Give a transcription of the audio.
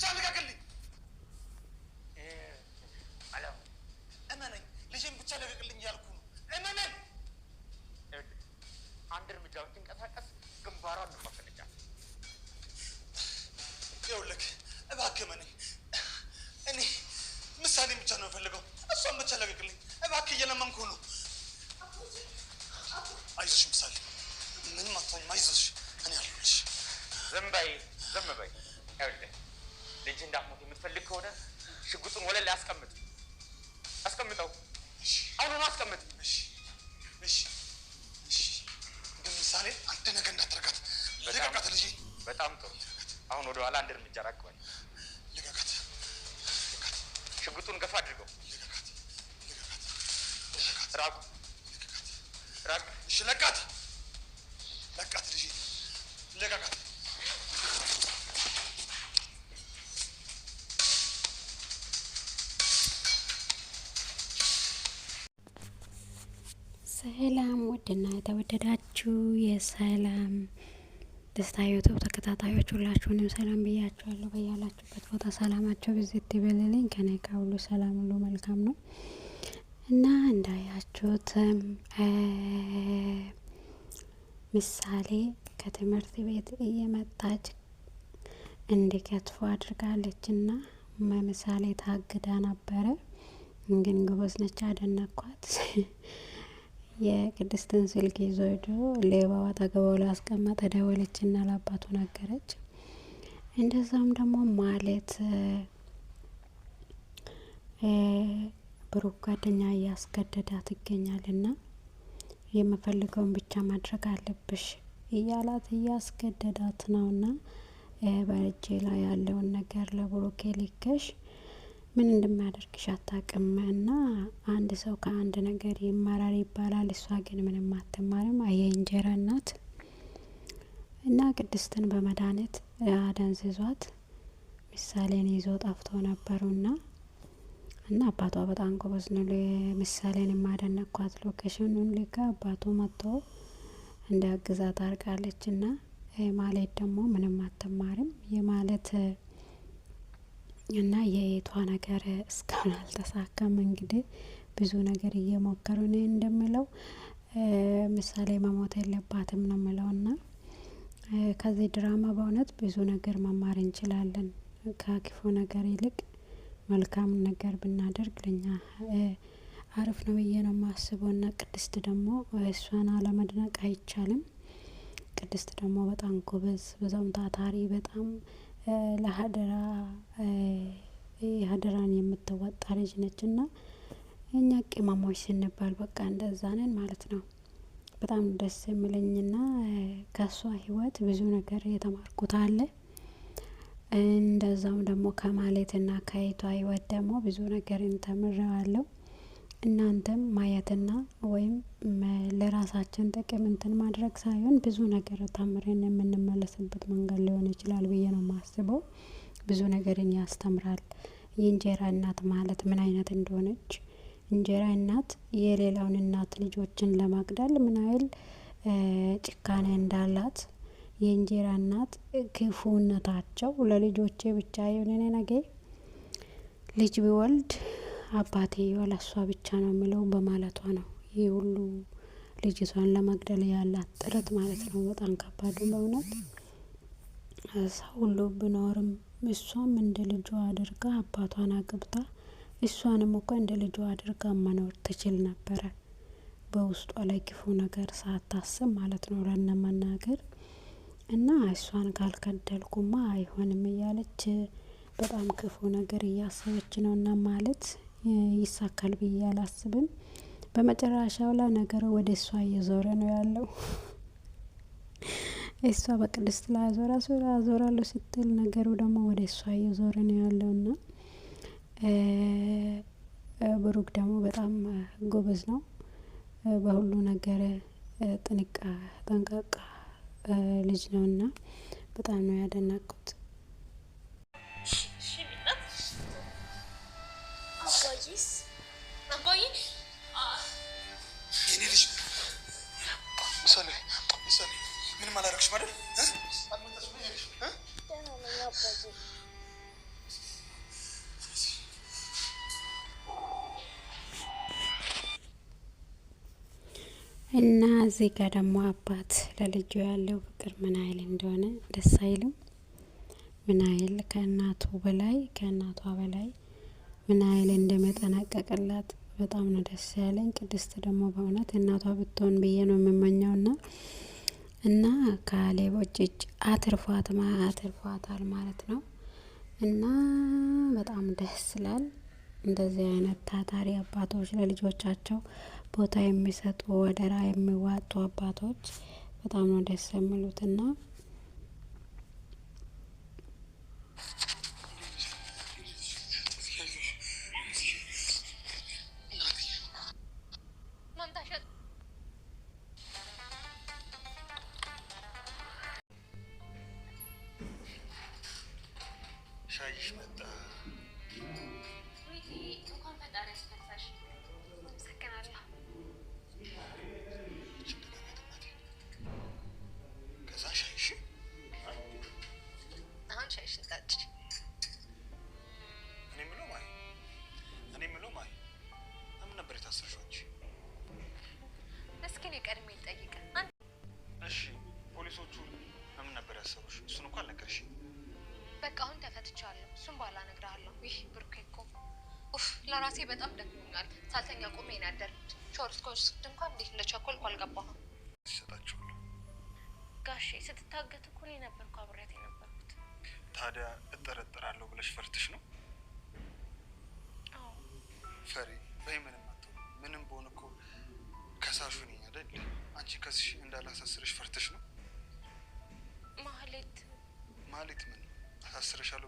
ብቻ ልቀቅልኝ አላም እመነኝ ልጄን ብቻ ልቀቅልኝ ያልኩ ነው እመነኝ አንድ እርምጃ ብትንቀሳቀስ ግንባሯን ነው ማፈነጫት ይኸውልህ እባክህ እመነኝ እኔ ምሳሌ ብቻ ነው የምፈልገው እሷን ብቻ ልቀቅልኝ እባክህ እየለመንኩ ነው አይዞሽ ምሳሌ ምንም አትሆኝም አይዞሽ እኔ አለሁልሽ ዝም በይ ይኸውልህ ልጅ እንዳትሞት የምትፈልግ ከሆነ ሽጉጡን ወለል ላይ አስቀምጠው አሁኑን አስቀምጥ እሺ ግን ምሳሌ አንድ ነገር እንዳትረጋት ልቀቃት ልጄ በጣም ጥሩ አሁን ወደ ኋላ አንድ እርምጃ ራቅ በል ልቀቃት ሽጉጡን ገፋ አድርገው ልቀቃት ራቅ እሺ ለቃት ልጄ ልቀቃት ሰላም ወድና የተወደዳችሁ የሰላም ደስታ ዩቲዩብ ተከታታዮች ሁላችሁንም ሰላም ብያችኋለሁ። በያላችሁበት ቦታ ሰላማችሁ ብዝት ይበልልኝ። ከኔ ጋር ሁሉ ሰላም ሁሉ መልካም ነው እና እንዳያችሁት ምሳሌ ከትምህርት ቤት እየመጣች እንዲከትፉ አድርጋለችና ምሳሌ ታግዳ ነበረ። ግን ጎበዝ ነች፣ አደነኳት። የቅድስትን ስልክ ይዞ ሄዶ ሌባው አጠገቧ ላይ አስቀመጠ። ደወለችና ለአባቱ ነገረች። እንደዛም ደግሞ ማለት ብሩክ ጓደኛ እያስገደዳት ይገኛልና የምፈልገውን ብቻ ማድረግ አለብሽ እያላት እያስገደዳት ነውና በእጄ ላይ ያለውን ነገር ለብሩክ ልከሽ ምን እንደማያደርግሽ አታውቅም እና አንድ ሰው ከአንድ ነገር ይማራል ይባላል። እሷ ግን ምንም አትማርም። የእንጀራ እናት እና ቅድስትን በመድኃኒት አደንዝዟት ምሳሌን ይዞ ጠፍቶ ነበሩና እና አባቷ በጣም ጎበዝ ነው። ምሳሌን የማደነኳት ሎኬሽኑን ልካ አባቱ መጥቶ እንዲያግዛት አድርጋለችና ማለት ደግሞ ምንም አትማርም የማለት እና የቷ ነገር እስካሁን አልተሳካም። እንግዲህ ብዙ ነገር እየሞከሩ ነው እንደምለው ምሳሌ መሞት የለባትም ነው የምለውና ከዚህ ድራማ በእውነት ብዙ ነገር መማር እንችላለን። ከክፉ ነገር ይልቅ መልካም ነገር ብናደርግ ለኛ አሪፍ ነው ብዬ ነው የማስበውና ቅድስት ደግሞ እሷን አለመድነቅ አይቻልም። ቅድስት ደግሞ በጣም ጎበዝ፣ በዛም ታታሪ፣ በጣም ለሀደራን የምትወጣ ልጅ ነችና እኛ ቅመሞች ስንባል በቃ እንደዛ ነን ማለት ነው። በጣም ደስ የሚለኝና ከሷ ህይወት ብዙ ነገር የተማርኩት አለ። እንደዛም ደግሞ ከማለትና ከይቷ ህይወት ደግሞ ብዙ ነገር ተምሬዋለሁ። እናንተም ማየትና ወይም ለራሳችን ጥቅም እንትን ማድረግ ሳይሆን ብዙ ነገር ተምረን የምንመለስበት መንገድ ሊሆን ይችላል ብዬ ነው የማስበው። ብዙ ነገርን ያስተምራል። የእንጀራ እናት ማለት ምን አይነት እንደሆነች፣ እንጀራ እናት የሌላውን እናት ልጆችን ለማግደል ምን ያህል ጭካኔ እንዳላት፣ የእንጀራ እናት ክፉነታቸው ለልጆቼ ብቻ የሆነ ነገር ልጅ ቢወልድ አባቴ ለሷ ብቻ ነው የሚለው በማለቷ ነው ይህ ሁሉ ልጅቷን ለመግደል ያላት ጥረት ማለት ነው። በጣም ከባድ በእውነት ሰው ሁሉ ቢኖርም እሷም እንደ ልጇ አድርጋ አባቷን አግብታ እሷንም እኮ እንደ ልጇ አድርጋ መኖር ትችል ነበረ። በውስጧ ላይ ክፉ ነገር ሳታስብ ማለት ነው ለነመናገር እና እሷን ካልከደልኩማ አይሆንም እያለች በጣም ክፉ ነገር እያሰበች ነውና ማለት ይሳካል ብዬ አላስብም። በመጨረሻው ላይ ነገሩ ወደ እሷ እየዞረ ነው ያለው። እሷ በቅድስት ላይ አዞራለሁ ስትል ነገሩ ደግሞ ወደ እሷ እየዞረ ነው ያለውና ብሩክ ደግሞ በጣም ጎበዝ ነው በሁሉ ነገር ጠንቃቃ ልጅ ነውና በጣም ነው ያደነቁት። ምንም አላደረግሽም አይደል? እና እዚህ ጋር ደግሞ አባት ለልጁ ያለው ፍቅር ምን ያህል እንደሆነ ደስ አይልም? ምን ያህል ከእናቷ በላይ ምን ያህል እንደመጠናቀቅላት በጣም ነው ደስ ያለኝ። ቅድስት ደግሞ በእውነት እናቷ ብትሆን ብዬ ነው የምመኘውና እና ካሌቦች እጅ አትርፏታል ማለት ነው። እና በጣም ደስ ይላል። እንደዚህ አይነት ታታሪ አባቶች ለልጆቻቸው ቦታ የሚሰጡ ወደራ የሚዋጡ አባቶች በጣም ነው ደስ የሚሉትና ሻይሽ መጣ። እንኳን ፈጣሪ ያስፈታሽ። አመሰግናለሁ። ከዛ ሻይሽ አሁን ሻይሽን ጠጪ። እኔ የምለው ማይ ለምን ነበር የታሰርሽው አንቺ? እስኪ እኔ ቀድሜ ልጠይቅ። እሺ ፖሊሶቹ ለምን ነበር ያሰሩሽ? እሱን እንኳን አልነገርሽኝ። በቃ አሁን ተፈትቻለሁ። እሱም በኋላ እነግርሃለሁ። ይህ ብሩኬ እኮ ለራሴ በጣም ደክሞኛል። ሳልተኛ ቆሜ ነው ያደርኩት። ሾርስኮስ እንኳን እንዴት እንደቸኮልኩ አልገባህም። ይሰጣችኋለሁ። ጋሼ ስትታገት እኮ እኔ ነበርኩ አብሬያት የነበርኩት። ታዲያ እጠረጠራለሁ ብለሽ ፈርተሽ ነው? አዎ ፈሪ በምንም አትሆን። ምንም በሆነ እኮ ከሳሹ ነኝ አይደል? አንቺ ከስሽ እንዳላሳስርሽ ፈርተሽ ነው? ማህሌት ምን አሳስርሻለሁ